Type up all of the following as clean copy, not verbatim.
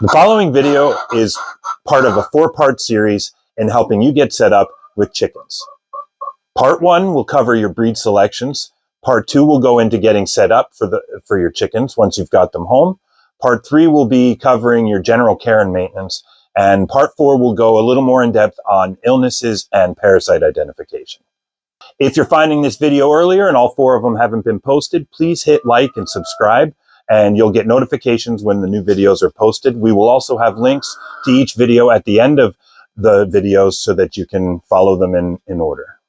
The following video is part of a 4-part series in helping you get set up with chickens. Part 1 will cover your breed selections. Part 2 will go into getting set up for your chickens once you've got them home. Part 3 will be covering your general care and maintenance. And Part 4 will go a little more in depth on illnesses and parasite identification. If you're finding this video earlier and all 4 of them haven't been posted, please hit like and subscribe, and you'll get notifications when the new videos are posted. We will also have links to each video at the end of the videos so that you can follow them in order.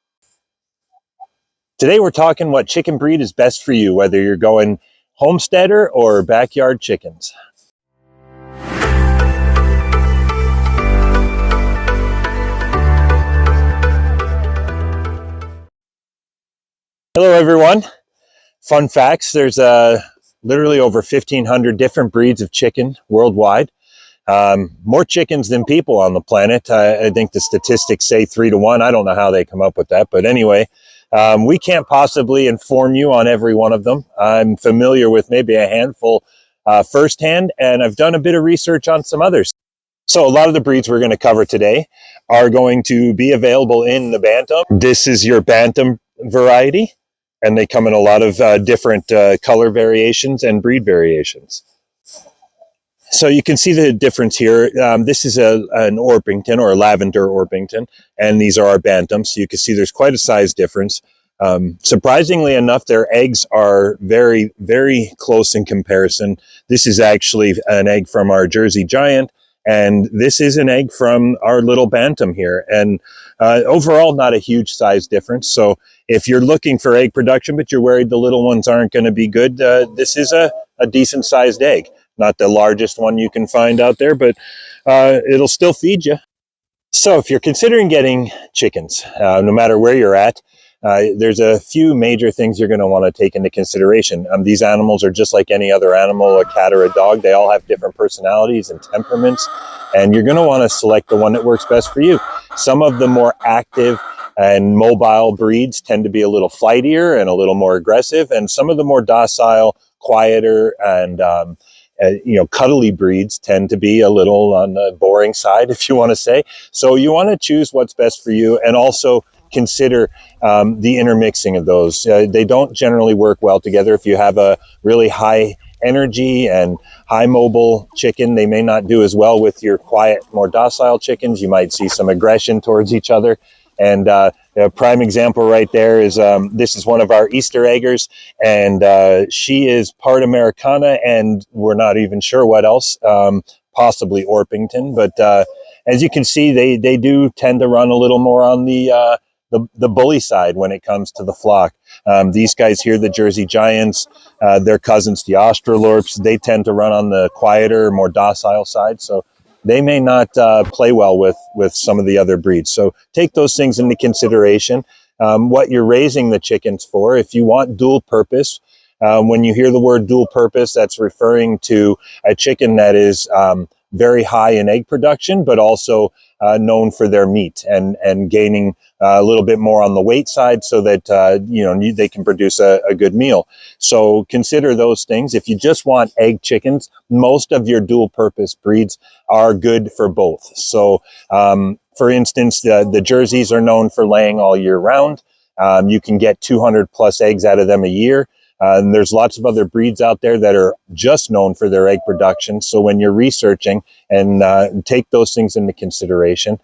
Today we're talking what chicken breed is best for you, whether you're going homesteader or backyard chickens. Hello everyone. Fun facts, there's literally over 1,500 different breeds of chicken worldwide. More chickens than people on the planet. I think the statistics say 3 to 1. I don't know how they come up with that, but anyway, we can't possibly inform you on every one of them. I'm familiar with maybe a handful firsthand, and I've done a bit of research on some others. So a lot of the breeds we're going to cover today are going to be available in the Bantam. This is your Bantam variety, and they come in a lot of different color variations and breed variations. So you can see the difference here. This is an Orpington or a lavender Orpington, and these are our Bantams. So you can see there's quite a size difference. Surprisingly enough, their eggs are very, very close in comparison. This is actually an egg from our Jersey Giant, and this is an egg from our little Bantam here. And overall, not a huge size difference. So if you're looking for egg production, but you're worried the little ones aren't going to be good, this is a decent sized egg. Not the largest one you can find out there, but it'll still feed you. So if you're considering getting chickens, no matter where you're at, there's a few major things you're going to want to take into consideration. These animals are just like any other animal, a cat or a dog. They all have different personalities and temperaments, and you're going to want to select the one that works best for you. Some of the more active and mobile breeds tend to be a little flightier and a little more aggressive, and some of the more docile, quieter, and cuddly breeds tend to be a little on the boring side, if you want to say. So you want to choose what's best for you, and also consider the intermixing of those. They don't generally work well together. If you have a really high energy and high mobile chicken, they may not do as well with your quiet, more docile chickens. You might see some aggression towards each other. And a prime example right there is this is one of our Easter eggers, and she is part Americana, and we're not even sure what else, possibly Orpington. But as you can see, they do tend to run a little more on the bully side when it comes to the flock. These guys here, the Jersey Giants, their cousins, the Australorps, they tend to run on the quieter, more docile side. So they may not play well with some of the other breeds. So take those things into consideration. What you're raising the chickens for. If you want dual purpose, when you hear the word dual purpose, that's referring to a chicken that is very high in egg production, but also known for their meat and gaining a little bit more on the weight side so that they can produce a good meal. So consider those things. If you just want egg chickens, most of your dual purpose breeds are good for both. So for instance, the Jerseys are known for laying all year round. You can get 200 plus eggs out of them a year. And there's lots of other breeds out there that are just known for their egg production. So when you're researching, and take those things into consideration,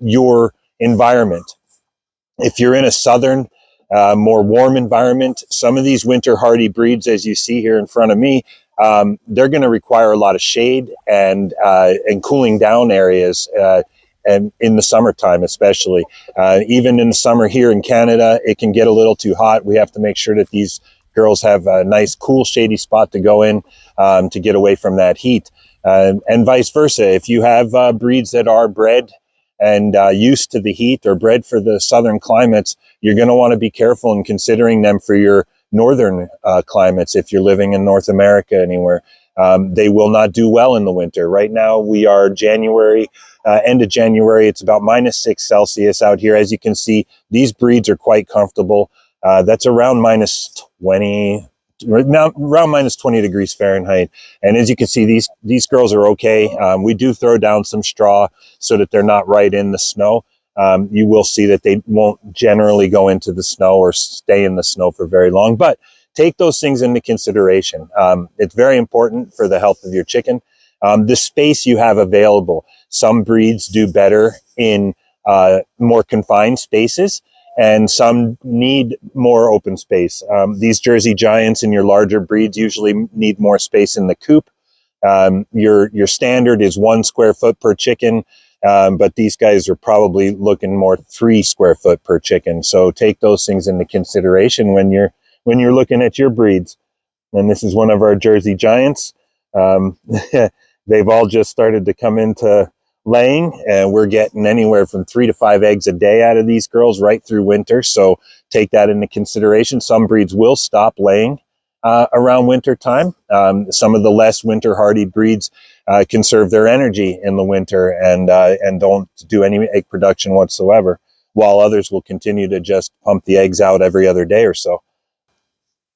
your environment. If you're in a southern, more warm environment, some of these winter hardy breeds, as you see here in front of me, they're going to require a lot of shade and cooling down areas. And in the summertime, especially, even in the summer here in Canada, it can get a little too hot. We have to make sure that these girls have a nice, cool, shady spot to go in to get away from that heat. And vice versa. If you have breeds that are bred and used to the heat or bred for the southern climates, you're going to want to be careful in considering them for your northern climates. If you're living in North America anywhere, they will not do well in the winter. Right now, we are January. End of January, it's about -6 Celsius out here. As you can see, these breeds are quite comfortable. That's around -20, now around minus 20 degrees Fahrenheit. And as you can see, these girls are okay. We do throw down some straw so that they're not right in the snow. You will see that they won't generally go into the snow or stay in the snow for very long, but take those things into consideration. It's very important for the health of your chicken. The space you have available. Some breeds do better in more confined spaces, and some need more open space. These Jersey Giants and your larger breeds usually need more space in the coop. Your standard is 1 square foot per chicken, but these guys are probably looking more 3 square foot per chicken. So take those things into consideration when you're looking at your breeds. And this is one of our Jersey Giants. They've all just started to come into laying, and we're getting anywhere from 3 to 5 eggs a day out of these girls right through winter. So take that into consideration. Some breeds will stop laying around winter time. Some of the less winter hardy breeds conserve their energy in the winter and don't do any egg production whatsoever, while others will continue to just pump the eggs out every other day or so.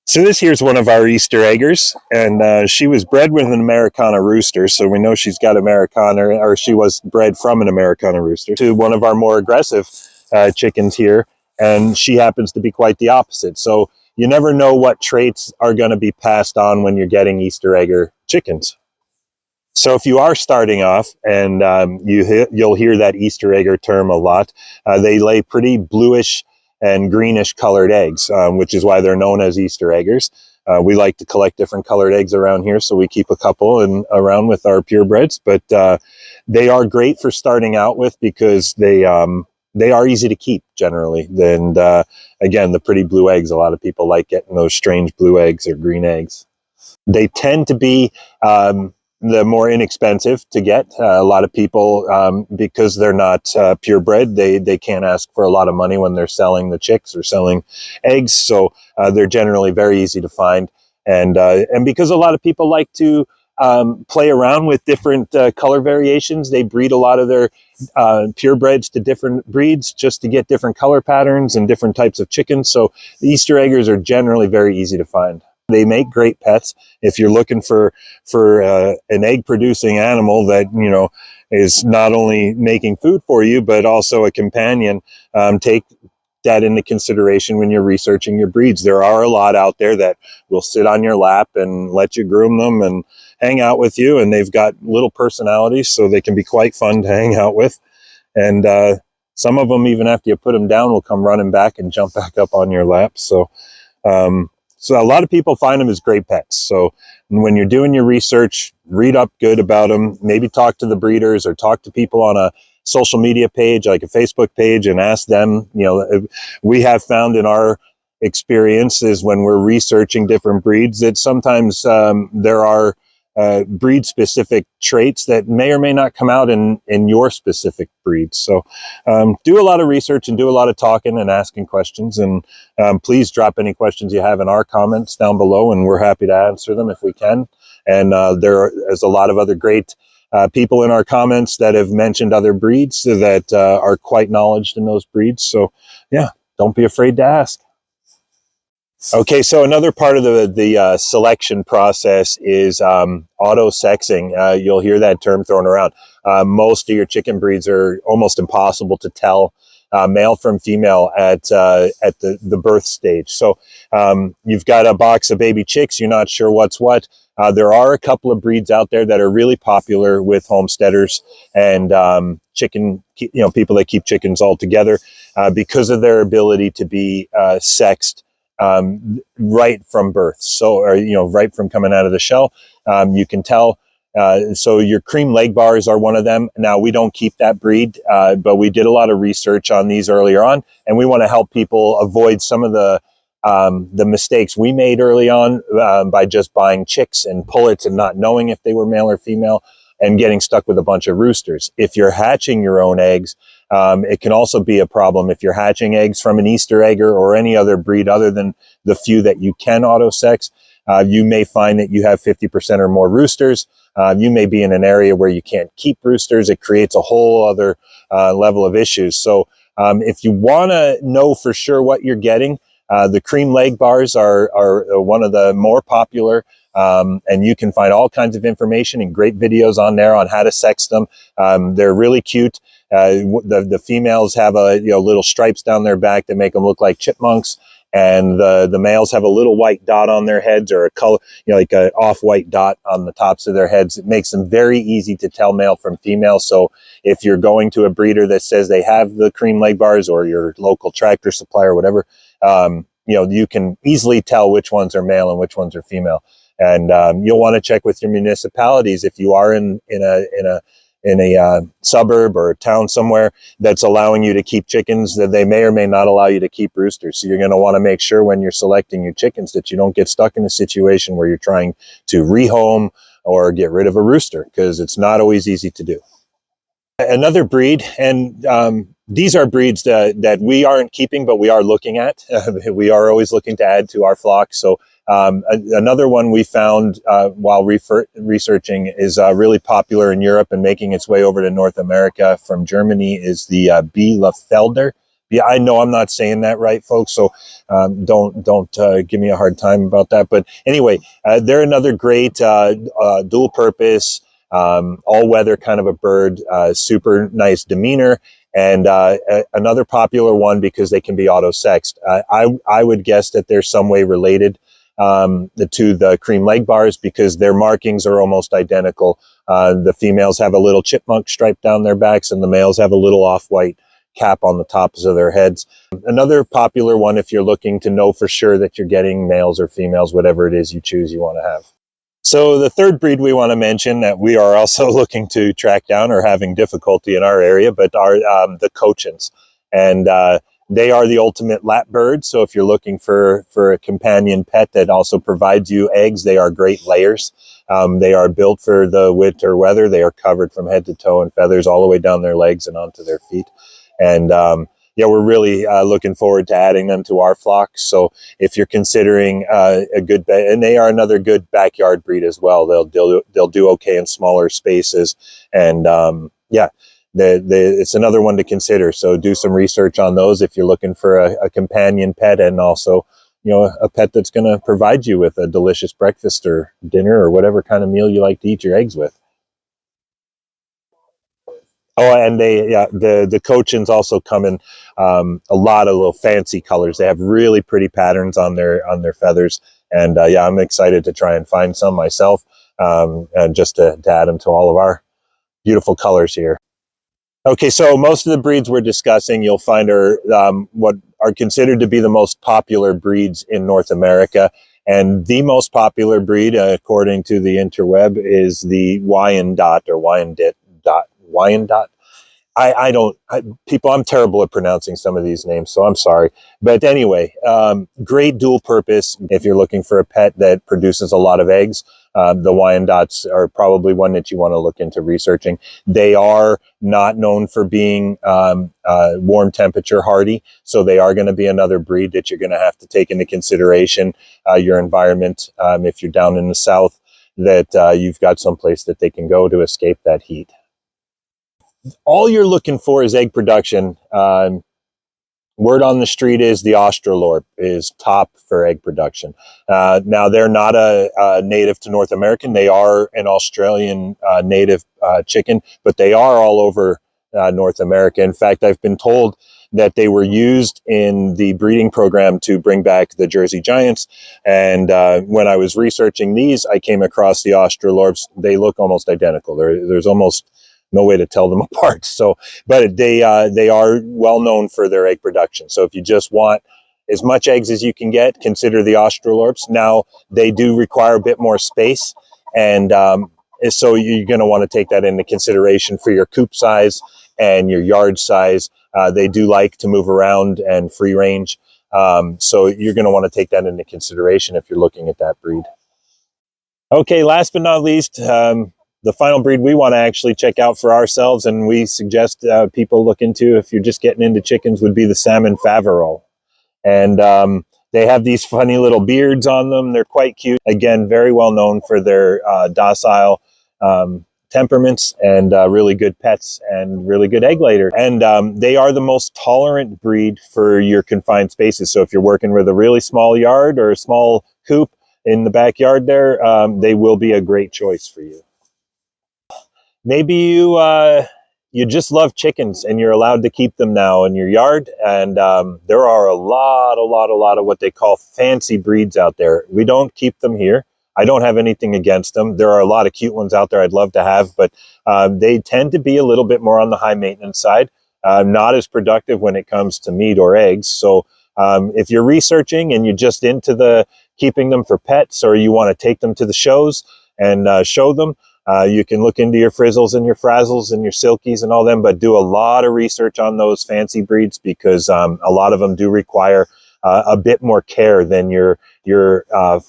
So this here's one of our Easter eggers, and she was bred with an Americana rooster, so we know she's got Americana, or she was bred from an Americana rooster, to one of our more aggressive chickens here, and she happens to be quite the opposite. So you never know what traits are going to be passed on when you're getting Easter egger chickens. So if you are starting off, and you'll hear that Easter egger term a lot, they lay pretty bluish and greenish colored eggs, which is why they're known as Easter eggers. We like to collect different colored eggs around here, so we keep a couple around with our purebreds. But they are great for starting out with because they are easy to keep generally. And again, the pretty blue eggs, a lot of people like getting those strange blue eggs or green eggs. They tend to be the more inexpensive to get. A lot of people, because they're not purebred, they can't ask for a lot of money when they're selling the chicks or selling eggs. So they're generally very easy to find. And because a lot of people like to play around with different color variations, they breed a lot of their purebreds to different breeds just to get different color patterns and different types of chickens. So the Easter eggers are generally very easy to find. They make great pets. If you're looking for an egg producing animal that, you know, is not only making food for you, but also a companion, take that into consideration when you're researching your breeds. There are a lot out there that will sit on your lap and let you groom them and hang out with you. And they've got little personalities, so they can be quite fun to hang out with. And some of them, even after you put them down, will come running back and jump back up on your lap. So a lot of people find them as great pets. So when you're doing your research, read up good about them, maybe talk to the breeders or talk to people on a social media page, like a Facebook page, and ask them. You know, we have found in our experiences when we're researching different breeds that sometimes there are breed specific traits that may or may not come out in your specific breed. So do a lot of research and do a lot of talking and asking questions, and please drop any questions you have in our comments down below, and we're happy to answer them if we can. And there's a lot of other great people in our comments that have mentioned other breeds that are quite knowledgeable in those breeds. So yeah, don't be afraid to ask. Okay, so another part of the selection process is auto-sexing. You'll hear that term thrown around. Most of your chicken breeds are almost impossible to tell male from female at the birth stage. So you've got a box of baby chicks, you're not sure what's what. There are a couple of breeds out there that are really popular with homesteaders and chicken, people that keep chickens all together because of their ability to be sexed right from birth. So, or, right from coming out of the shell, you can tell. So your cream leg bars are one of them. Now, we don't keep that breed, but we did a lot of research on these earlier on, and we want to help people avoid some of the mistakes we made early on by just buying chicks and pullets and not knowing if they were male or female and getting stuck with a bunch of roosters. If you're hatching your own eggs, it can also be a problem if you're hatching eggs from an Easter egger or any other breed other than the few that you can auto-sex. You may find that you have 50% or more roosters. You may be in an area where you can't keep roosters. It creates a whole other level of issues. So if you want to know for sure what you're getting, The cream leg bars are one of the more popular, and you can find all kinds of information and great videos on there on how to sex them. They're really cute. The females have little stripes down their back that make them look like chipmunks, and the males have a little white dot on their heads, or a color, like an off-white dot on the tops of their heads. It makes them very easy to tell male from female. So if you're going to a breeder that says they have the cream leg bars, or your local tractor supplier, whatever, you can easily tell which ones are male and which ones are female. And you'll want to check with your municipalities if you are in a suburb or a town somewhere that's allowing you to keep chickens, that they may or may not allow you to keep roosters. So you're going to want to make sure when you're selecting your chickens that you don't get stuck in a situation where you're trying to rehome or get rid of a rooster, because it's not always easy to do. Another breed, and these are breeds that we aren't keeping, but we are looking at. We are always looking to add to our flock. So another one we found while researching is really popular in Europe and making its way over to North America from Germany is the Bela Felder. Yeah, I know I'm not saying that right, folks, so don't give me a hard time about that. But anyway, they're another great dual-purpose, all-weather kind of a bird, super nice demeanor, and another popular one because they can be auto-sexed. I would guess that they're some way related to the cream leg bars, because their markings are almost identical. The females have a little chipmunk stripe down their backs, and the males have a little off-white cap on the tops of their heads. Another popular one if you're looking to know for sure that you're getting males or females, whatever it is you choose you want to have. So the third breed we want to mention that we are also looking to track down or having difficulty in our area, but are the Coachins. And they are the ultimate lap bird. So if you're looking for a companion pet that also provides you eggs, they are great layers. They are built for the winter weather. They are covered from head to toe in feathers all the way down their legs and onto their feet. And we're really looking forward to adding them to our flock. So if you're considering a good and they are another good backyard breed as well. They'll do okay in smaller spaces, and it's another one to consider. So do some research on those if you're looking for a companion pet, and also a pet that's going to provide you with a delicious breakfast or dinner or whatever kind of meal you like to eat your eggs with. Oh, and the Coachins also come in a lot of little fancy colors. They have really pretty patterns on their feathers, and I'm excited to try and find some myself, and just to add them to all of our beautiful colors here. Okay, so most of the breeds we're discussing you'll find are what are considered to be the most popular breeds in North America, and the most popular breed, according to the interweb, is the Wyandotte or Wyandotte. Wyandotte. I'm terrible at pronouncing some of these names, so I'm sorry. But anyway, great dual purpose. If you're looking for a pet that produces a lot of eggs, the Wyandottes are probably one that you want to look into researching. They are not known for being warm temperature hardy, so they are going to be another breed that you're going to have to take into consideration your environment. If you're down in the south, that you've got someplace that they can go to escape that heat. All you're looking for is egg production. Word on the street is the Australorp is top for egg production. Now, they're not a native to North American. They are an Australian native chicken, but they are all over North America. In fact, I've been told that they were used in the breeding program to bring back the Jersey Giants. And when I was researching these, I came across the Australorps. They look almost identical. There's almost no way to tell them apart. So, but they are well known for their egg production. So if you just want as much eggs as you can get, consider the Australorps. Now, they do require a bit more space, and so you're going to want to take that into consideration for your coop size and your yard size. They do like to move around and free range. So you're going to want to take that into consideration if you're looking at that breed. Okay, last but not least, the final breed we want to actually check out for ourselves, and we suggest people look into if you're just getting into chickens, would be the Salmon Faverolles. And they have these funny little beards on them. They're quite cute. Again, very well known for their docile temperaments and really good pets and really good egg layer. And they are the most tolerant breed for your confined spaces. So if you're working with a really small yard or a small coop in the backyard there, they will be a great choice for you. Maybe you just love chickens and you're allowed to keep them now in your yard. And there are a lot of what they call fancy breeds out there. We don't keep them here. I don't have anything against them. There are a lot of cute ones out there I'd love to have, but they tend to be a little bit more on the high maintenance side, not as productive when it comes to meat or eggs. So if you're researching and you're just into the keeping them for pets, or you want to take them to the shows and show them, you can look into your frizzles and your frazzles and your silkies and all them, but do a lot of research on those fancy breeds, because a lot of them do require a bit more care than your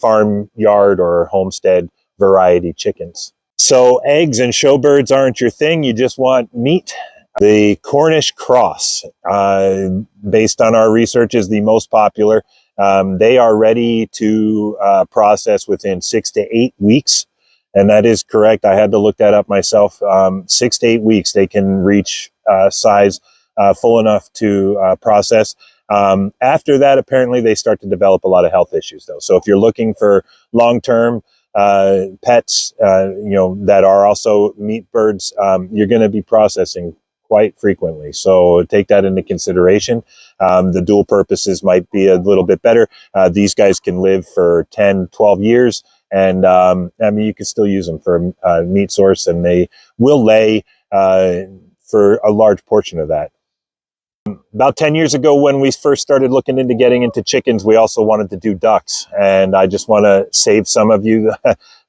farm yard or homestead variety chickens. So eggs and showbirds aren't your thing. You just want meat. The Cornish cross, based on our research, is the most popular. They are ready to process within 6 to 8 weeks. And that is correct. I had to look that up myself. 6 to 8 weeks, they can reach size full enough to process. After that, apparently, they start to develop a lot of health issues, though. So if you're looking for long-term pets, that are also meat birds, you're going to be processing quite frequently. So take that into consideration. The dual purposes might be a little bit better. These guys can live for 10, 12 years. And you can still use them for a meat source, and they will lay for a large portion of that. About 10 years ago, when we first started looking into getting into chickens, we also wanted to do ducks. And I just want to save some of you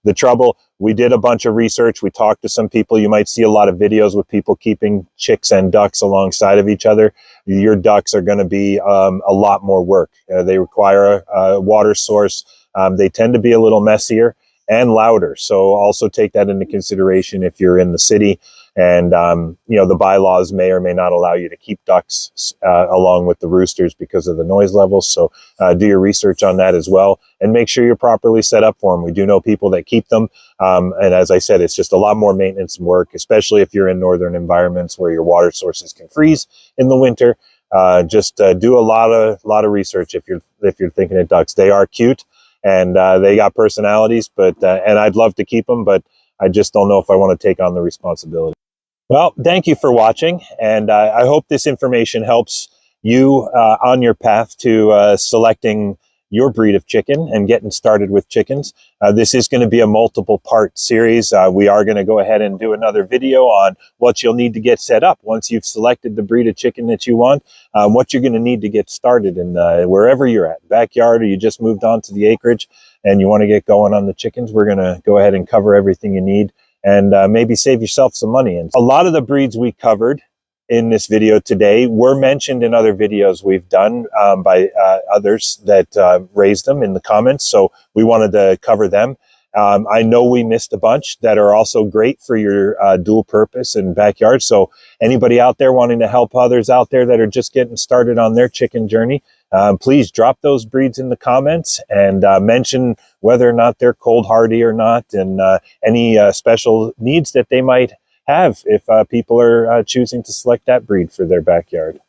the trouble. We did a bunch of research. We talked to some people. You might see a lot of videos with people keeping chicks and ducks alongside of each other. Your ducks are going to be a lot more work. They require a water source. They tend to be a little messier and louder. So also take that into consideration if you're in the city, and the bylaws may or may not allow you to keep ducks along with the roosters because of the noise levels. So do your research on that as well, and make sure you're properly set up for them. We do know people that keep them. And as I said, it's just a lot more maintenance and work, especially if you're in northern environments where your water sources can freeze in the winter. Just do a lot of research if you're thinking of ducks. They are cute. And they got personalities, and I'd love to keep them, but I just don't know if I want to take on the responsibility. Well, thank you for watching, and I hope this information helps you on your path to selecting your breed of chicken and getting started with chickens. This is going to be a multiple part series. We are going to go ahead and do another video on what you'll need to get set up once you've selected the breed of chicken that you want, what you're going to need to get started in wherever you're at, backyard, or you just moved on to the acreage and you want to get going on the chickens. We're going to go ahead and cover everything you need, and maybe save yourself some money. And a lot of the breeds we covered in this video today were mentioned in other videos we've done by others that raised them in the comments, so we wanted to cover them. I know we missed a bunch that are also great for your dual purpose and backyard, so anybody out there wanting to help others out there that are just getting started on their chicken journey, please drop those breeds in the comments and mention whether or not they're cold hardy or not, and any special needs that they might have if people are choosing to select that breed for their backyard.